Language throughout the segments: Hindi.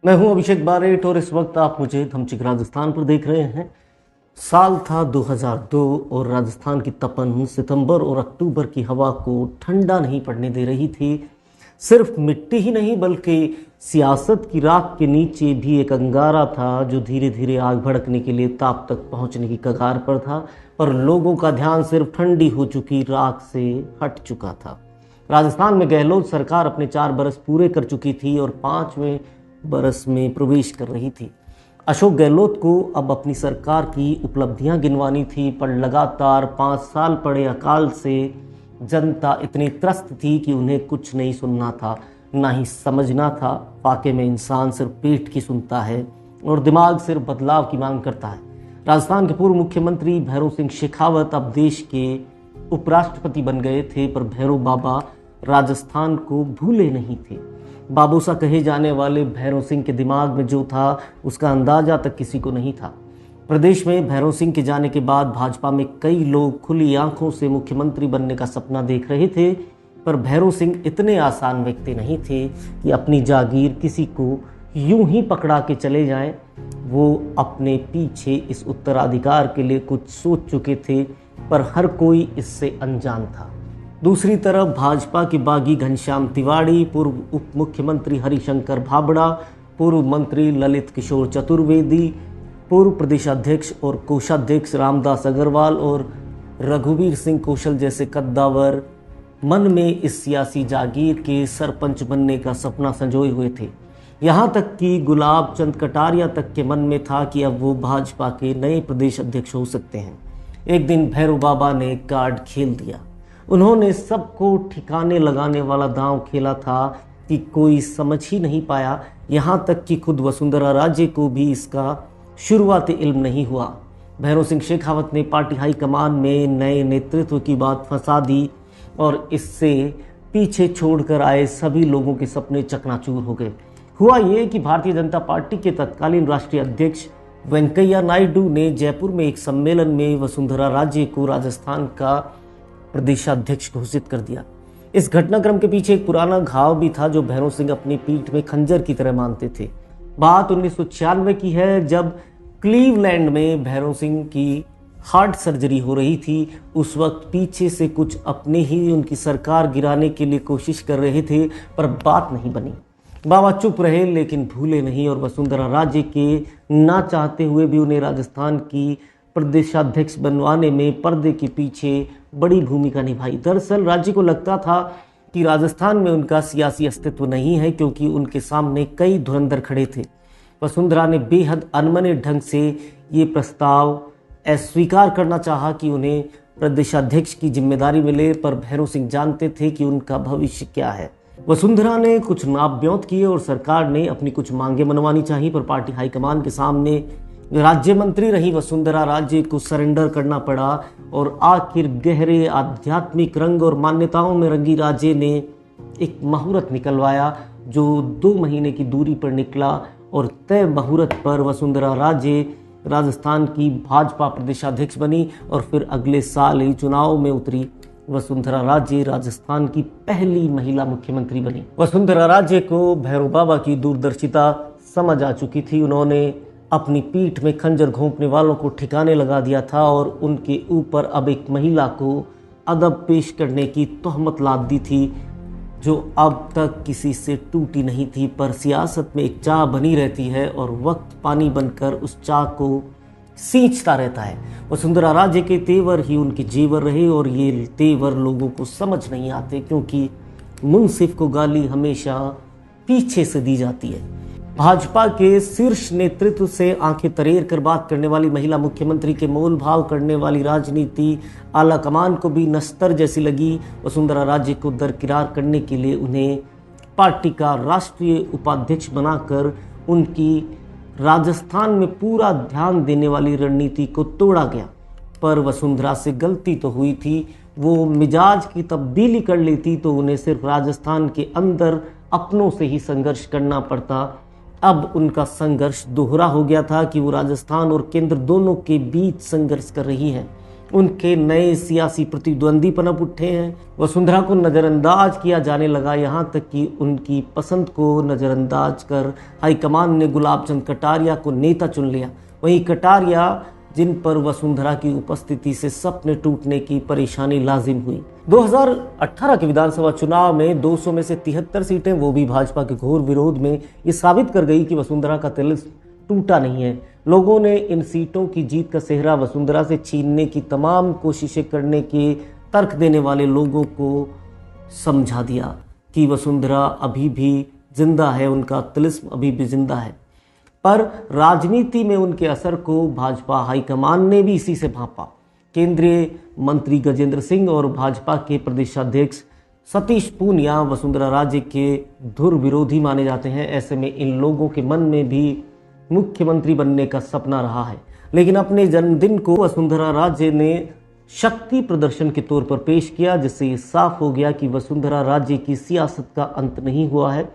मैं हूं अभिषेक बारेट और इस वक्त आप मुझे धमचिक राजस्थान पर देख रहे हैं। साल था 2002 और राजस्थान की तपन सितंबर और अक्टूबर की हवा को ठंडा नहीं पड़ने दे रही थी। सिर्फ मिट्टी ही नहीं बल्कि सियासत की राख के नीचे भी एक अंगारा था जो धीरे धीरे आग भड़कने के लिए ताप तक पहुंचने की कगार पर था, और लोगों का ध्यान सिर्फ ठंडी हो चुकी राख से हट चुका था। राजस्थान में गहलोत सरकार अपने 4 बरस पूरे कर चुकी थी और 5वें बरस में प्रवेश कर रही थी। अशोक गहलोत को अब अपनी सरकार की उपलब्धियां गिनवानी थी, पर लगातार 5 साल पड़े अकाल से जनता इतनी त्रस्त थी कि उन्हें कुछ नहीं सुनना था, ना ही समझना था। वाकई में इंसान सिर्फ पेट की सुनता है और दिमाग सिर्फ बदलाव की मांग करता है। राजस्थान के पूर्व मुख्यमंत्री भैरों सिंह शेखावत अब देश के उपराष्ट्रपति बन गए थे, पर भैरव बाबा राजस्थान को भूले नहीं थे। बाबूसा कहे जाने वाले भैरव सिंह के दिमाग में जो था उसका अंदाजा तक किसी को नहीं था। प्रदेश में भैरव सिंह के जाने के बाद भाजपा में कई लोग खुली आंखों से मुख्यमंत्री बनने का सपना देख रहे थे, पर भैरव सिंह इतने आसान व्यक्ति नहीं थे कि अपनी जागीर किसी को यूं ही पकड़ा के चले जाएं। वो अपने पीछे इस उत्तराधिकार के लिए कुछ सोच चुके थे, पर हर कोई इससे अनजान था। दूसरी तरफ भाजपा के बागी घनश्याम तिवाड़ी, पूर्व उप मुख्यमंत्री हरिशंकर भाबड़ा, पूर्व मंत्री ललित किशोर चतुर्वेदी, पूर्व प्रदेशाध्यक्ष और कोषाध्यक्ष रामदास अग्रवाल और रघुवीर सिंह कौशल जैसे कद्दावर मन में इस सियासी जागीर के सरपंच बनने का सपना संजोए हुए थे। यहाँ तक कि गुलाब चंद कटारिया तक के मन में था कि अब वो भाजपा के नए प्रदेश अध्यक्ष हो सकते हैं। एक दिन भैरव बाबा ने कार्ड खेल दिया। उन्होंने सबको ठिकाने लगाने वाला दांव खेला था कि कोई समझ ही नहीं पाया। यहाँ तक कि खुद वसुंधरा राजे को भी इसका शुरुआती इल्म नहीं हुआ। भैरव सिंह शेखावत ने पार्टी हाईकमान में नए नेतृत्व की बात फंसा दी और इससे पीछे छोड़कर आए सभी लोगों के सपने चकनाचूर हो गए। हुआ ये कि भारतीय जनता पार्टी के तत्कालीन राष्ट्रीय अध्यक्ष वेंकैया नायडू ने जयपुर में एक सम्मेलन में वसुंधरा राजे को राजस्थान का प्रदेशाध्यक्ष घोषित कर दिया। इस घटनाक्रम के पीछे एक पुराना घाव भी था जो भैरव सिंह अपनी पीठ में खंजर की तरह मानते थे। बात 1996 की है, जब क्लीवलैंड में भैरव सिंह की हार्ट सर्जरी हो रही थी। उस वक्त पीछे से कुछ अपने ही उनकी सरकार गिराने के लिए कोशिश कर रहे थे, पर बात नहीं बनी। बाबा चुप रहे लेकिन भूले नहीं, और वसुंधरा राजे के ना चाहते हुए भी उन्हें राजस्थान की प्रदेशाध्यक्ष बनवाने में पर्दे के पीछे बड़ी भूमिका निभाई। दरअसल राज्य को लगता था कि राजस्थान में उनका सियासी अस्तित्व नहीं है, क्योंकि उनके सामने कई धुरंधर खड़े थे। वसुंधरा ने बेहद अनमने ढंग से ये प्रस्ताव अस्वीकार करना चाहा कि उन्हें प्रदेशाध्यक्ष की जिम्मेदारी मिले, पर भैरव सिंह जानते थे कि उनका भविष्य क्या है। वसुंधरा ने कुछ नाप ब्योंत किए और सरकार ने अपनी कुछ मांगे मनवानी चाहिए, पर पार्टी हाईकमान के सामने राज्य मंत्री रही वसुंधरा राजे को सरेंडर करना पड़ा, और आखिर गहरे आध्यात्मिक रंग और मान्यताओं में रंगी राजे ने एक मुहूर्त निकलवाया जो 2 महीने की दूरी पर निकला, और तय मुहूर्त पर वसुंधरा राजे राजस्थान की भाजपा प्रदेशाध्यक्ष बनी, और फिर अगले साल ही चुनाव में उतरी वसुंधरा राजे राजस्थान की पहली महिला मुख्यमंत्री बनी। वसुंधरा राजे को भैरव बाबा की दूरदर्शिता समझ आ चुकी थी। उन्होंने अपनी पीठ में खंजर घोंपने वालों को ठिकाने लगा दिया था और उनके ऊपर अब एक महिला को अदब पेश करने की तोहमत लाद दी थी जो अब तक किसी से टूटी नहीं थी। पर सियासत में एक चाह बनी रहती है और वक्त पानी बनकर उस चाह को सींचता रहता है। वसुंधरा राजे के तेवर ही उनके जेवर रहे, और ये तेवर लोगों को समझ नहीं आते, क्योंकि मुंसिफ को गाली हमेशा पीछे से दी जाती है। भाजपा के शीर्ष नेतृत्व से आंखें तरेर कर बात करने वाली महिला मुख्यमंत्री के मोल भाव करने वाली राजनीति आला कमान को भी नस्तर जैसी लगी। वसुंधरा राजे को दरकिरार करने के लिए उन्हें पार्टी का राष्ट्रीय उपाध्यक्ष बनाकर उनकी राजस्थान में पूरा ध्यान देने वाली रणनीति को तोड़ा गया। पर वसुंधरा से गलती तो हुई थी। वो मिजाज की तब्दीली कर लेती तो उन्हें सिर्फ राजस्थान के अंदर अपनों से ही संघर्ष करना पड़ता। अब उनका संघर्ष दोहरा हो गया था कि वो राजस्थान और केंद्र दोनों के बीच संघर्ष कर रही हैं। उनके नए सियासी प्रतिद्वंदी पनप उठे हैं। वसुंधरा को नज़रअंदाज किया जाने लगा, यहाँ तक कि उनकी पसंद को नज़रअंदाज कर हाईकमान ने गुलाब चंद कटारिया को नेता चुन लिया। वहीं कटारिया, जिन पर वसुंधरा की उपस्थिति से सपने टूटने की परेशानी लाजिम हुई। 2018 के विधानसभा चुनाव में 200 में से 73 सीटें, वो भी भाजपा के घोर विरोध में, ये साबित कर गई कि वसुंधरा का तिलिस्म टूटा नहीं है। लोगों ने इन सीटों की जीत का सेहरा वसुंधरा से छीनने की तमाम कोशिशें करने के तर्क देने वाले लोगों को समझा दिया कि वसुंधरा अभी भी जिंदा है, उनका तिलिस्म अभी भी जिंदा है। पर राजनीति में उनके असर को भाजपा हाईकमान ने भी इसी से भांपा। केंद्रीय मंत्री गजेंद्र सिंह और भाजपा के प्रदेशाध्यक्ष सतीश पूनिया वसुंधरा राजे के धुर विरोधी माने जाते हैं। ऐसे में इन लोगों के मन में भी मुख्यमंत्री बनने का सपना रहा है। लेकिन अपने जन्मदिन को वसुंधरा राजे ने शक्ति प्रदर्शन के तौर पर पेश किया, जिससे ये साफ हो गया कि वसुंधरा राजे की सियासत का अंत नहीं हुआ है।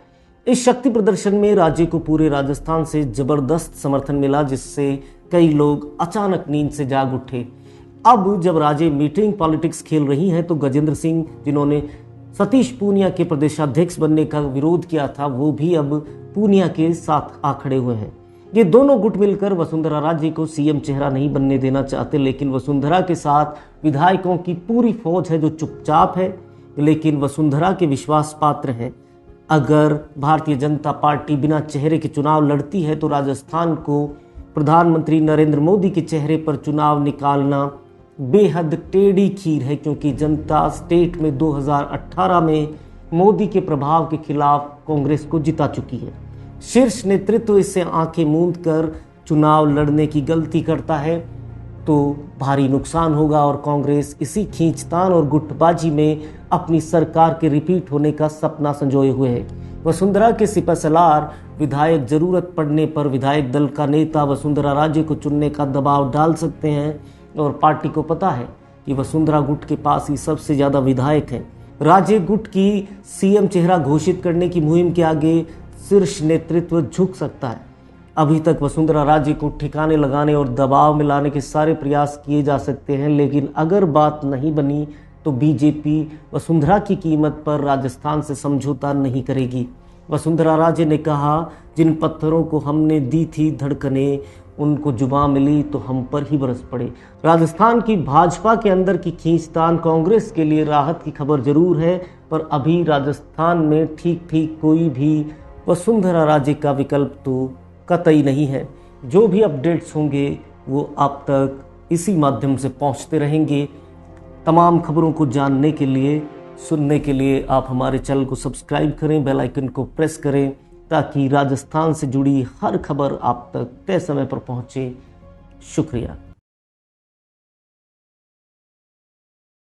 इस शक्ति प्रदर्शन में राजे को पूरे राजस्थान से जबरदस्त समर्थन मिला, जिससे कई लोग अचानक नींद से जाग उठे। अब जब राजे मीटिंग पॉलिटिक्स खेल रही हैं, तो गजेंद्र सिंह, जिन्होंने सतीश पूनिया के प्रदेशाध्यक्ष बनने का विरोध किया था, वो भी अब पूनिया के साथ आ खड़े हुए हैं। ये दोनों गुट मिलकर वसुंधरा राजे को सीएम चेहरा नहीं बनने देना चाहते, लेकिन वसुंधरा के साथ विधायकों की पूरी फौज है जो चुपचाप है, लेकिन वसुंधरा के विश्वास पात्र हैं। अगर भारतीय जनता पार्टी बिना चेहरे के चुनाव लड़ती है, तो राजस्थान को प्रधानमंत्री नरेंद्र मोदी के चेहरे पर चुनाव निकालना बेहद टेढ़ी खीर है, क्योंकि जनता स्टेट में 2018 में मोदी के प्रभाव के खिलाफ कांग्रेस को जिता चुकी है। शीर्ष नेतृत्व इससे आंखें मूंद कर चुनाव लड़ने की गलती करता है तो भारी नुकसान होगा, और कांग्रेस इसी खींचतान और गुटबाजी में अपनी सरकार के रिपीट होने का सपना संजोए हुए है। वसुंधरा के सिपहसालार विधायक जरूरत पड़ने पर विधायक दल का नेता वसुंधरा राजे को चुनने का दबाव डाल सकते हैं, और पार्टी को पता है कि वसुंधरा गुट के पास ही सबसे ज़्यादा विधायक हैं। राजे गुट की सीएम चेहरा घोषित करने की मुहिम के आगे शीर्ष नेतृत्व झुक सकता है। अभी तक वसुंधरा राजे को ठिकाने लगाने और दबाव में लाने के सारे प्रयास किए जा सकते हैं, लेकिन अगर बात नहीं बनी तो बीजेपी वसुंधरा की कीमत पर राजस्थान से समझौता नहीं करेगी। वसुंधरा राजे ने कहा, जिन पत्थरों को हमने दी थी धड़कने, उनको जुबां मिली तो हम पर ही बरस पड़े। राजस्थान की भाजपा के अंदर की खींचतान कांग्रेस के लिए राहत की खबर जरूर है, पर अभी राजस्थान में ठीक कोई भी वसुंधरा राजे का विकल्प तो कतई नहीं है। जो भी अपडेट्स होंगे वो आप तक इसी माध्यम से पहुंचते रहेंगे। तमाम खबरों को जानने के लिए, सुनने के लिए आप हमारे चैनल को सब्सक्राइब करें, बेल आइकन को प्रेस करें, ताकि राजस्थान से जुड़ी हर खबर आप तक तय समय पर पहुंचे। शुक्रिया।